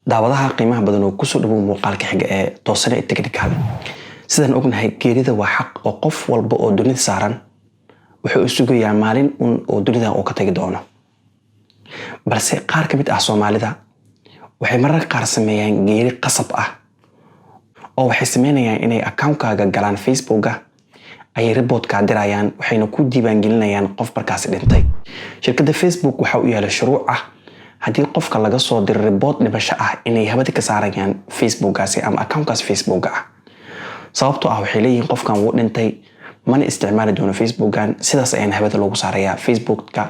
daawadaha qiimaha badan oo ku soo dhawow muuqaalka xiga ee toosane technical. Sidaan ognahay geerida waa xaq oo qof walba oo dunida saaran wuxuu isugayaa maalin oo dunida uu ka tagi doono. Balse qaar ka mid ah Soomaalida waxay mararka qaar sameeyaan geeri qasab ah oo waxay sameynayaan inay account-kaaga galaan Facebook-ga ay report ka dirayaan waxayna ku diiwaan gelinayaan qof markaas dhintay. Shirkadda Facebook waxa uu yeelay shuruuc ah haddii qofka laga soo diro report dhimasho ah inay habada ka saarayaan Facebook-gaasi ama account-kaas Facebook-ga ah. Sababtoo ah waxay leeyihiin qofkan wuu dhintay mana isticmaali doono Facebook-gan sidaas ayaan habada loogu saarayaa Facebook-ka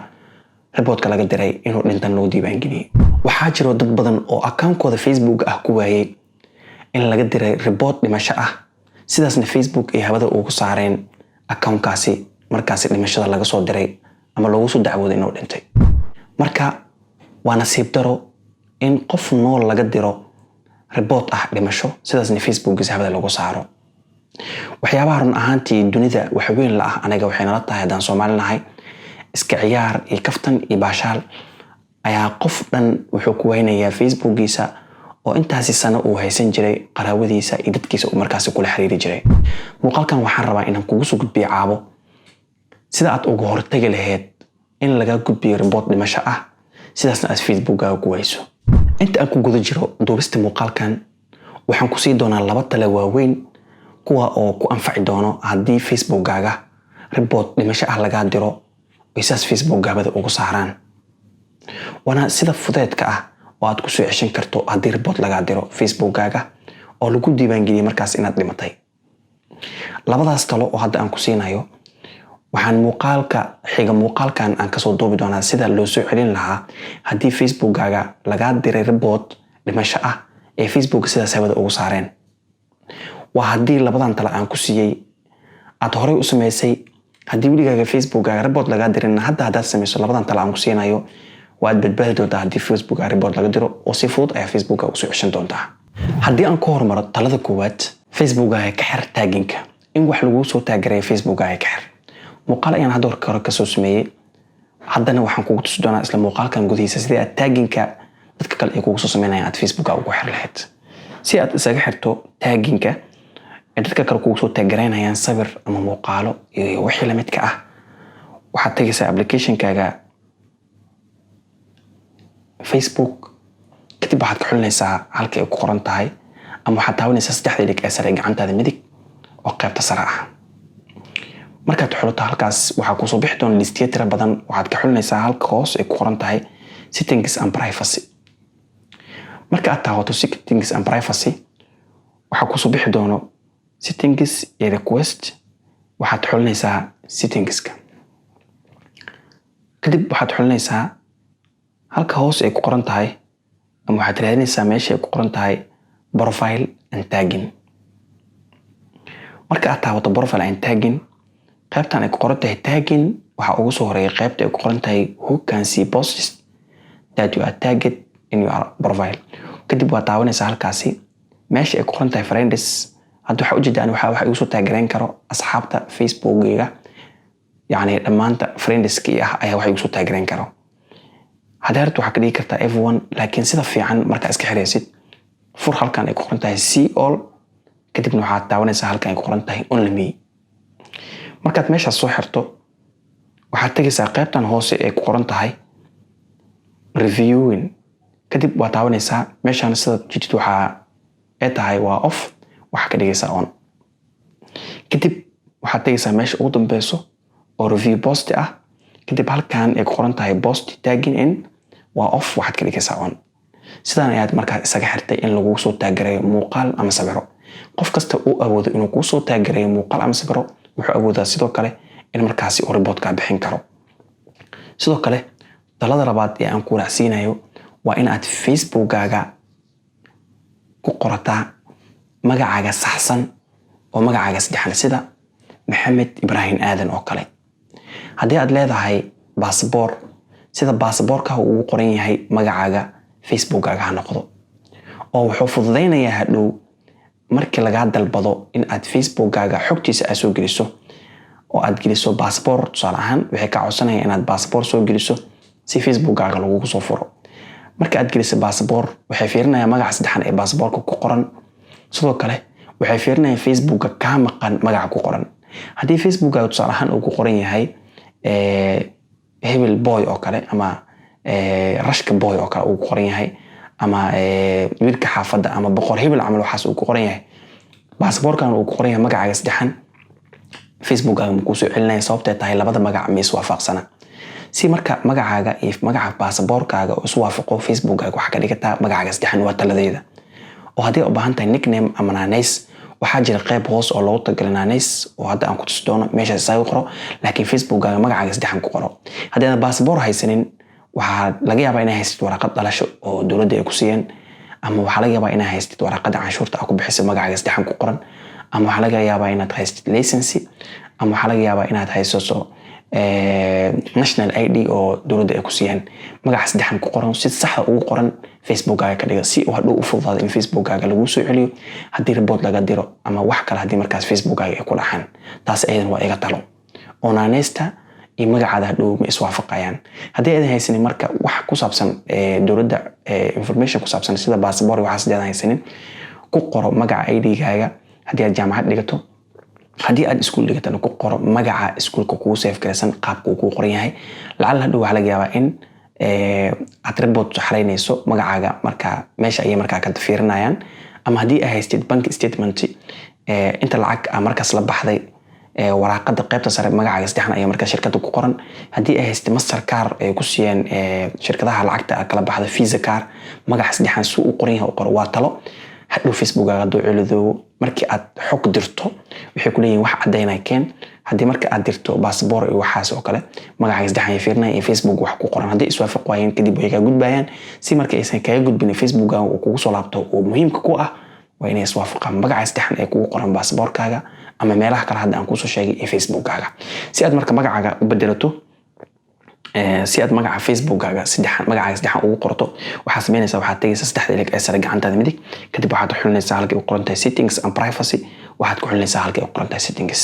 report-ka laga diray inuu dhintan loo diiwaan geliyay. Waxaa jiro dad badan oo account-kooda Facebook ah ku waayay in laga diray report dhimasho ah sidaasna Facebook ay habada ugu saareen account-kaasi markaas dhimashada laga soo diray ama loogu soo dacwooday inuu dhintay. Marka waa nasiib daro in qof nool laga diro report ah dhimasho sidaasna Facebook-giisa habada lagu saaro. waxyaabaha run ahaantii dunida wax weyn la ah anaga waxay nala tahay hadaan Soomaali nahay iska ciyaar iyo kaftan iyo baashaal ayaa qof dhan wuxuu ku weynayaa Facebook-giisa oo intaasi sano uu haysan jiray qaraawadiisa iyo dadkiisa uu markaas kula xiriiri jiray. Muuqaalkan waxaan rabaa inaan kugu soo gudbiyo caabo sida aad ugu hortagi lahayd in laga gudbiyo report dhimasho ah sidaasna aad Facebook-gaaga ku wayso. Inta aan ku guda jiro duubista muuqaalkan waxaan ku sii doonaa laba talo waaweyn kuwa oo ku anfaci doono haddii Facebook-gaaga report dhimasho ah laga diro isaas Facebook-gaabada ugu saaraan. Wana sida fudeedka ah oo aad ku soo ceshan karto haddii report laga diro Facebook-gaaga oo lagu diiwaan geliyay markaas inaad dhimatay. Labadaas talo oo hadda aan ku siinayo waxaan muuqaalkan aan ka soo duubi doonaa sida loo soo celin lahaa haddii Facebook-gaaga laga diray report dhimasho ah ee Facebook sidaas habada ugu saareen. waa haddii labadan talo aan ku siiyay aad horey u sameysay haddii wiligaaga Facebook-gaaga report laga dirin haddaad sameyso labadan talo aan ku siinayo waad badbaadi doontaa haddii Facebook-gaaga report laga diro oo si fudud ayaa Facebook-gaaga u soo ceshan doontaa. Haddii aan ku hormaro talada koowaad Facebook-gaaga ka xir tagging-ka in wax lagu soo taageeray Facebook-gaaga ka xir. muuqaal ayaan hadda hore ka soo sameeyay haddana waxaan kugu tusi doonaa isla muuqaalkan gudihiisa sidii aad tagging-ka dadka kale ay kugu soo sameynayaan aad Facebook-gaaga ugu xir lahayd. Si aad isaga xirto tagging-ka dadka kale kugu soo taageerayaan sawir ama muuqaalo iyo wixii la midka ah waxaad tagaysaa application-kaaga Facebook kadib waxaad ka xulinaysaa halka ay ku qoran tahay ama waxaad taabanaysaa saddexda dhig ee sare gacantaada midig oo qaybta sare ah. markaad xulato halkaas waxaa ku soo bixi doona listiyo tiro badan waxaad ka xulinaysaa halka hoos ay ku qoran tahay settings and privacy. marka aad taabato settings and privacy waxaa ku soo bixi doona settings iyo request waxaad xulinaysaa settingska kadib waxaad xulinaysaa halka hoos ay ku qoran tahay ama waxaad raadinaysaa meesha ay ku qoran tahay profile and tagging. marka aad taabato profile and tagging qaybtan ay ku qoran tahay tagging waxa ugu soo horeeyay qaybta ay ku qoran tahay who can see posts that you are tagged in your profile. kadib waad taabanaysaa halkaasi meesha ay ku qoran tahay friends hadda waxa ujeedaan waxa igu soo taageereen karo asxaabta Facebook-gayga yani dhamaanta friends-kii ah ayaa waxa igu soo taageereen karo. hadaartu waxa ka dhigi kartaa everyone laakiin sida fiican marka iska xireysid fur halkan ay ku qoran tahay see all kadibna waxaad taabanaysaa halkan ay ku qoran tahay only me. markaad meeshaas soo xirto waxaad tagaysaa qaybtan hoose ee ku qoran tahay reviewing kadib waad taabanaysaa meeshaan sida jidid waxa ay tahay waa off waxa ka dhigaysaa on. kadib waxaad tagaysaa meesha ugu dambeyso oo review post ah kadib halkan ay ku qoran tahay post tagging in waa off waxaad ka dhigaysaa on. sidaan ayaad markaa isaga xirtay in lagu soo taageerayo muuqaal ama sawiro. qof kasta uu awoodo inuu ku soo taageerayo muuqaal ama sawiro wuxuu awoodaa sidoo kale in markaasi uu report ka bixin karo. sidoo kale talada labaad ee aan ku raacsiinayo waa in aad Facebook-gaaga ku qorataa magacaaga saxsan oo magacaaga saddexan sida Maxamed Ibrahim Aadan oo kale. haddii aad leedahay passport sida passport-ka uu qoran yahay magacaaga Facebook-gaaga ha noqdo oo wuxuu fududeynayaa hadhow markii laga dalbado in aad Facebook-gaaga xogtiisa aad soo geliso oo aad geliso passport tusaale ahaan waxay ka codsanayaan inaad passport soo geliso si Facebook-gaaga lagu soo furo. marka aad geliso baasaboor waxay fiirinayaan magaca saddexan ee baasaboorka ku qoran sidoo kale waxay fiirinayaan Facebook ka maqan magaca ku qoran haddii Facebook tusaale ahaan uu ku qoran yahay hebel boy oo kale ama rashka boy oo kale uu ku qoran yahay ama wiilka xaafadda ama boqor hebel camal waxaas uu ku qoran yahay baasaboorkan uu ku qoran yahay magaca saddexan Facebook ma ku soo celinaya sababtoo tahay labada magac ma iswaafaqsana si marka magacaaga iyo magaca baasaboorkaaga oo isku waafaqo Facebook waxa ka dhigata magaca saddexan waa taladeeda oo hadii u baahan tahay nickname ama naanays waxaa jira qayb hoos oo loogu talagalay naanays oo hadda aan ku tusi doono meesha isaga qoro laakiin Facebook magaca saddexan ku qoro hadii aad baasaboor haysanin waxaa laga yaabaa inaad haystid warqad dhalasho oo dawladda ay ku siiyeen ama waxaa laga yaabaa inaad haystid warqadda canshuurta aad ku bixiso magaca saddexan ku qoran ama waxaa laga yaabaa inaad haystid license ama waxaa laga yaabaa inaad haysato national ID oo dawladda ay ku siiyeen magaca saddexan ku qoran si sax ah ugu qoran Facebook ka dhiga si uu hadhow u fududaado in Facebook lagu soo celiyo haddii report laga diro ama wax kale haddii markaas Facebook ay ku dhaxan taas aydan waa iga talo oo naanaysta iyo magacaada hadhow ma iswaafaqayaan haddii aad haysanin marka wax ku saabsan dawladda information ku saabsan sida baasaboor waxa sideed haysanin ku qoro magaca ID-gaaga haddii aad jaamacad dhigato haddii aad iskuul dhigatana ku qoro magaca iskuulka kugu save garaysan qaabka uu ku qoran yahay lacala hadhow waxa laga yaabaa in aad report xaraynayso magacaaga marka meesha ayay markaa ka fiirinayaan ama haddii ay haystid bank statement inta lacag markaas la baxday waraaqada qaybta sare magacaaga saddexan ayaa markaa shirkadda ku qoran haddii ay haystid Mastercard ay ku siiyeen shirkadaha lacagta kala baxda Visa card magaca saddexan si uu qoran yahay oo qoro waa talo hadhow Facebook haduu celido markii aad xog dirto waxay ku leeyihiin wax cadeynaya keen haddii marka aad dirto baasaboor iyo waxaas oo kale magaca saddexan ay fiirinayaan Facebook wax ku qoran haddii iswaafaq waayeen kadib way ka gudbayaan si marka aysan kaga gudbin Facebook uu kugu soo laabto oo muhiimka ku ah waa inay iswaafaqaan magaca saddexan ee kugu qoran baasaboorkaaga ama meelaha kale hadda aan ku soo sheegay ee Facebook-gaaga si aad marka magacaaga u bedelato si aad magaca Facebook-gaaga magaca saddexan ugu qorto waxaad sameynaysaa waxaad tagaysaa saddexda ilig ee sare gacantaada midig kadib waxaad xulinaysaa halkii u qoran tahay settings and privacy waxaad ku xulinaysaa halkii u qoran tahay settings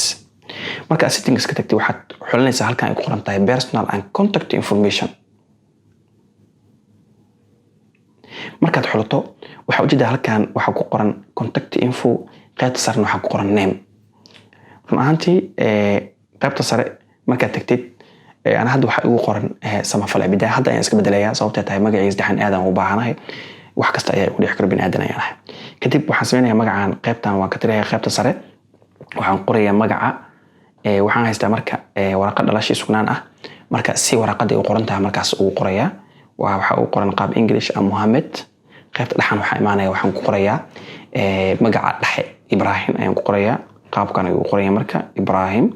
marka settings ka tagtay waxaad xulinaysaa halkan ay ku qoran tahay personal and contact information markaad xulato waxa ujeedaa halkan waxa ku qoran contact info qaybta sare waxa ku qoran name run ahaantii qaybta sare markaad tagtid أنا هذا واحد يقارن سمافل بداية هذا يعني إسكت بدلية صوت تاعي مجا يزدحن آدم وباعناه وحكست يقول يحكر بين آدم يعني كتب وحسبنا مجا عن قيبتان وكترها قيبت سرة وعن قرية مجا وعن هستمرك ورقة دلاشي سكنان مركز سي ورقة دي وقرنتها مركز وقرية وقرن قاب إنجليش أم محمد قيبت لحن وحيمانة وحن قرية مجا لحق إبراهيم أم قرية قاب كان وقرية مركز إبراهيم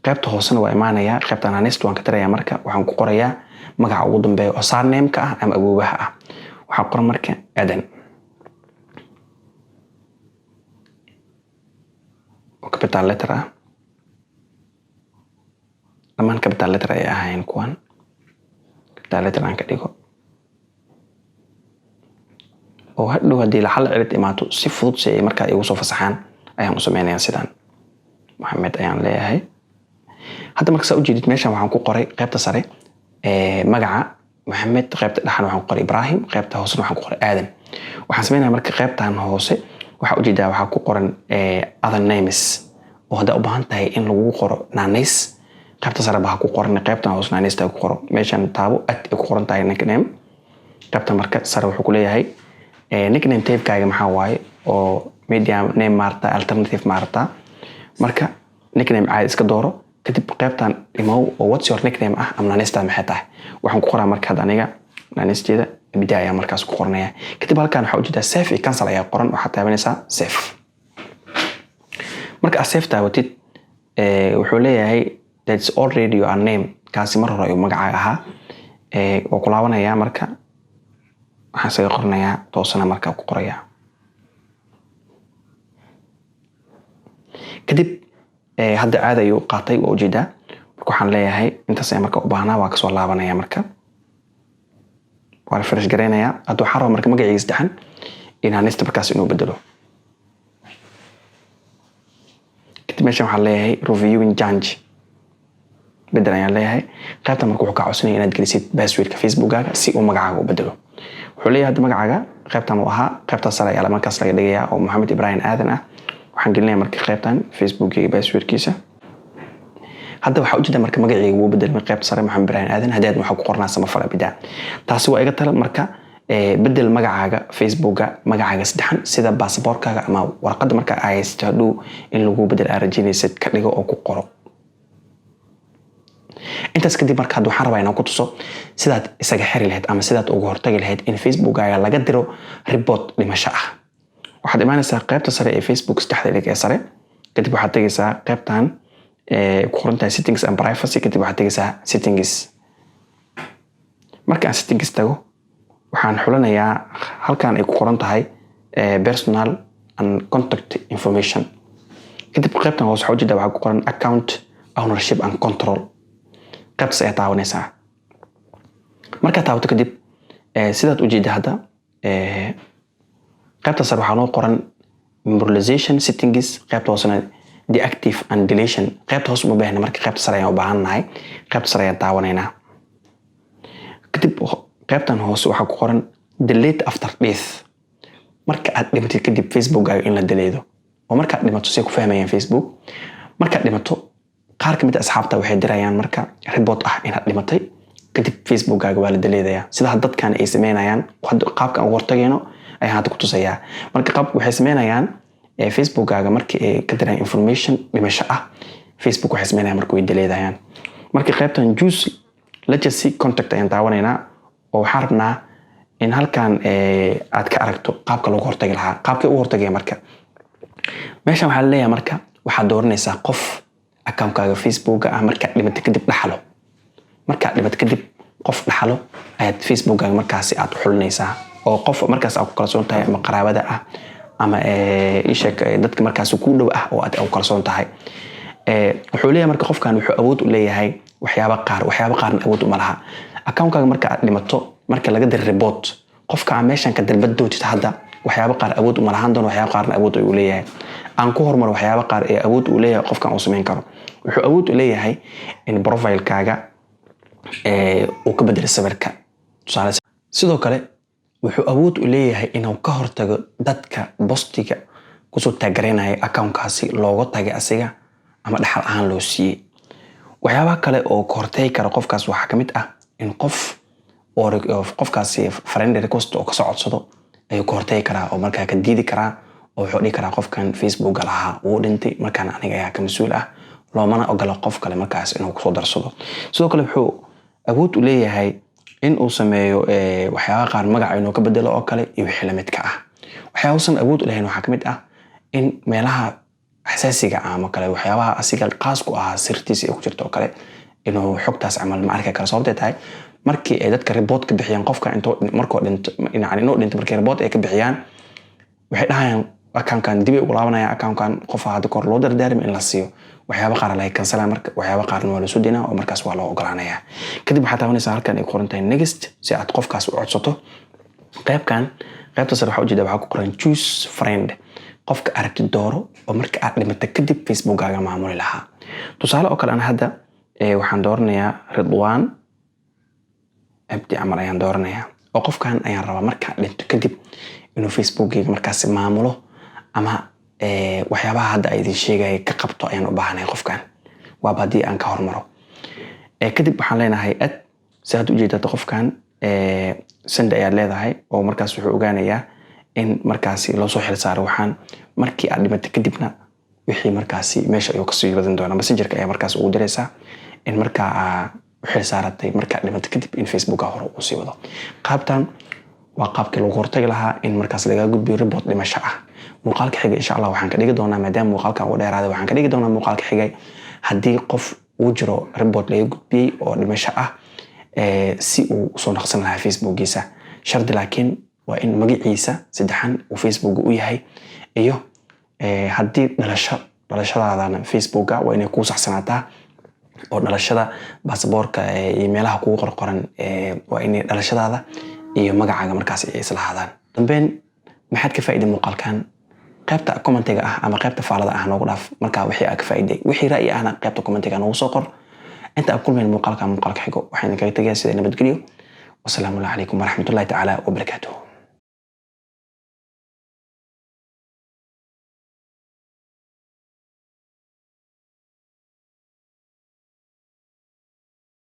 qaybta hoosena waa imaanaya qaybta naanaysta waan ka tirayaa marka waxaan ku qorayaa magaca ugu dambeeya oo surname-ka ah ama awoowaha ah waxaan qoran marka Adan oo capital letter ah dhamaan capital letter ay ahayn kuwan capital letter aan ka dhigo oo hadhow haddii la xal cilad imaato si fudud si ay markaa igu soo fasaxaan ayaan u sameynayaa sidaan Maxamed ayaan leeyahay hadda marka soo jeedid meeshan waxaan ku qoray qaybta sare magaca Maxamed qaybta dhaxan waxaan ku qoray Ibrahim qaybta hoose waxaan ku qoray Aadan waxaan sameeyay marka qaybtan hoose waxa ujeedaa waxa ku qoran other names oo hada u baahan tahay in lagu qoro naanays qaybta sare baa ku qoran qaybtan hoose naanaysta ku qoro meeshan taabo at ku qoran tahay nickname qaybta marka sare wuxuu ku leeyahay nickname type-kaaga maxaa waaye oo medium name marta alternative marta marka nickname caadi iska dooro kadib qaybtan imow oo what's your nickname ah am naanaysta maxay tahay waxaan ku qoraa marka aniga naanaysteeda bidaaya markaas ku qornaya kadib halkan waxa ujeedaa save iyo cancel ayaa qoran waxa taabanaysaa save marka save taawatid wuxuu leeyahay that's already your name kaasi mar hore magacaaga ahaa oo ku laabanaya marka waxaan soo qornayaa toosana marka ku qoraya kadib hadda aad ayuu qaatay oo ujeedaa marka waxaan leeyahay intaas ay marka u baahnaa waa ka soo laabanaya marka waan fresh gareynaya haduu xaro marka magaciisa dhaxan inaan nista markaas inuu bedelo kadib meeshan waxaan leeyahay reviewing change bedel ayaan leeyahay. qaybtan marka wuxuu ka codsanaya inaad gelisid passwordka Facebookaaga si uu magacaaga u bedelo. wuxuu leeyahay hadda magacaaga qaybtan uu ahaa qaybta sare ayaa markaas laga dhigayaa oo Maxamed Ibrahim Aadan ah. waxaan gelinayaa marka qaybtan Facebookaaga passwordkiisa. hadda waxa ujeeda marka magacayga wuu bedelmay qaybta sare Maxamed Ibrahim Aadan. haddii waxa ku qornaa Samafal Abida. taasi waa iga tala marka bedel magacaaga Facebooka magacaaga saddexan sida baasaboorkaaga ama warqadda marka ay haysto in lagu bedel arajinaysid ka dhigo oo ku qoro. intaas kadib marka waxaan rabaa inaan ku tuso sidaad isaga xiri lahayd ama sidaad ugu hortagi lahayd in Facebookaaga laga diro report dhimasho ah. waxaad imaanaysaa qaybta sare ee Facebook saddexda ilig ee sare. kadib waxaad tagaysaa qaybtan ku qoran tahay settings and privacy. kadib waxaad tagaysaa settings. marka aan settings tago waxaan xulanayaa halkan ay ku qoran tahay personal and contact information. kadib qaybtan hoos waxa ujeeda waxa ku qoran account ownership and control. qaybtaas ayaa taabanaysaa. markaad taabato kadib sidaad ujeeda hadda qaybta sare waxaa noo qoran memorialization settings. qaybta hoosena deactive and deletion. qaybta hoos uma baahna marka qaybta sare ayaan u baahannahay. qaybta sare ayaan taabanaynaa. kadib qaybtan hoose waxaa ku qoran delete after death. marka aad dhimatid kadib Facebookaaga in la deleedo. oo marka aad dhimato say ku fahmayaan Facebook. marka aad dhimato qaar kamid ah asxaabta waxay dirayaan marka report ah inaad dhimatay kadib Facebookaaga waa la deleedayaa. sida dadkan ay sameynayaan qaabka aan hortagayno ayaan hadda ku tusayaa. marka qaabka waxay sameynayaan Facebookaaga markii ay ka diraan information dhimasho ah Facebook waxay sameynayaan marka way deleedayaan. marka qaybtan choose legacy contact ayaan daawanaynaa oo waxaan rabnaa in halkan aad ka aragto qaabka lagu hortagi lahaa. qaabka uu hortagaya marka meeshan waxaa leeyahay marka waxaad dooranaysaa qof account-kaaga Facebook ah marka dhimato kadib dhaxlo. marka dhimato kadib qof dhaxlo ayaad Facebookaaga markaasi aad xulinaysaa oo qof markaas aad ku kalsoon tahay ama qaraabada ah ama dadka markaas ku dhow ah oo aad ku kalsoon tahay. wuxuu leeyahay marka qofkan wuxuu awood u leeyahay waxyaabo qaarna awood uma laha. account-kaaga marka aad dhimato marka laga dir report qofka meeshan ka dalbad doonto hadda waxyaabo qaar awood uma lahan doon waxyaabo qaarna awood uu leeyahay. aan ku hormar waxyaabo qaar ee awood u leeyahay qofkan uu sameyn karo. wuxuu awood u leeyahay in profile-kaaga uu ka bedelo sawirka. sidoo kale wuxuu awood u leeyahay inuu ka hortago dadka postiga kusoo taageeranaya account-kaasi looga tagay asiga ama dhaxal ahaan loo siiyey. waxyaabaha kale oo ka hortagi kara qofkaas waxaa kamid ah in qofkaasi friend request oo ka soo codsado ayuu ka hortagi karaa oo markaa ka diidi karaa oo wuxuu dhihi karaa qofkan Facebook lahaa wuu dhintay markaan aniga ayaa ka mas'uul ah loomana ogola qof kale markaas inuu kusoo darsado. sidoo kale wuxuu awood u leeyahay in uu sameeyo waxyaabaha qaar magaca inuu ka bedelo oo kale iyo wixii la midka ah. waxyaabahan awood u leeyahay waxaa kamid ah in meelaha xasaasiga ama kale waxyaabaha asiga qaas ku ah sirtiisa ay ku jirto oo kale inuu xogtaas amal ma arki karo. sababtay tahay markii ay dadka report ka bixiyaan qofka markuu dhinto inuu dhinto markii report ay ka bixiyaan waxay dhahayaan account-kan dib ugu laabanaya account-kan qof hadda kor loo dardaarmay in la siiyo waxyaabo qaar la cancel marka waxyaabo qaarna waa la soo dinaa oo markaas waa loo ogolaanaya. kadib waxaad taabanaysaa halkan ay qoran tahay next si aad qofkaas u codsato. qaybta sare waxa ujeeda waxa ku qoran choose friend. qofka aragti dooro oo marka aad dhimato kadib Facebookaaga maamuli lahaa. tusaale oo kale aan hadda waxaan dooranayaa Ridwaan Abdi Amar ayaan dooranayaa oo qofkan ayaan rabaa marka dhinto kadib inuu Facebookaaga markaas maamulo ama waxyaabaha hadda ay idin sheegay ka qabto ayaan u baahanahay qofkan waa badii aan ka hormaro. kadib waxaan leenahay ad saad u jeedada qofkan send ayaa leedahay oo markaas wuxuu ogaanayaa in markaas loo soo xil saaro waxaan markii aad dhimato kadibna wixii markaas meesha ayuu ka soo wadan doonaa messengerka ayaa markaas ugu diraysaa in marka xil saaratay marka dhimato kadib in Facebooka hore uu sii wado. qaabtan waa qaabkii lagu hortagi lahaa in markaas laga gudbiyo report dhimasho ah. muuqaalka xiga insha Allah waxaan ka dhigi doonaa maadaama muuqaalkan uu dheeraado waxaan ka dhigi doonaa muuqaalka xigay haddii qof uu jiro report laga gudbiyay oo dhimasho ah si uu soo naqsan lahaa Facebookiisa. shardi laakiin waa in magaciisa saddexan uu Facebook u yahay iyo haddii dhalashadaadana Facebooka waa inay ku saxsanaataa oo dhalashada baasaboorka iyo meelaha kugu qorqoran waa inay dhalashadaada iyo magacaaga markaas ay isla hadaan. dambeyn maxaad ka faa'iiday muuqaalkan qaybta commentiga ah ama qaybta faalada ah noogu dhaaf marka wixii aad ka faa'iiday wixii ra'yi ahna qaybta commentiga noogu soo qor inta أكون من مقالك حقو وحين كي تجلس نبتقليو. والسلام عليكم ورحمة الله تعالى وبركاته.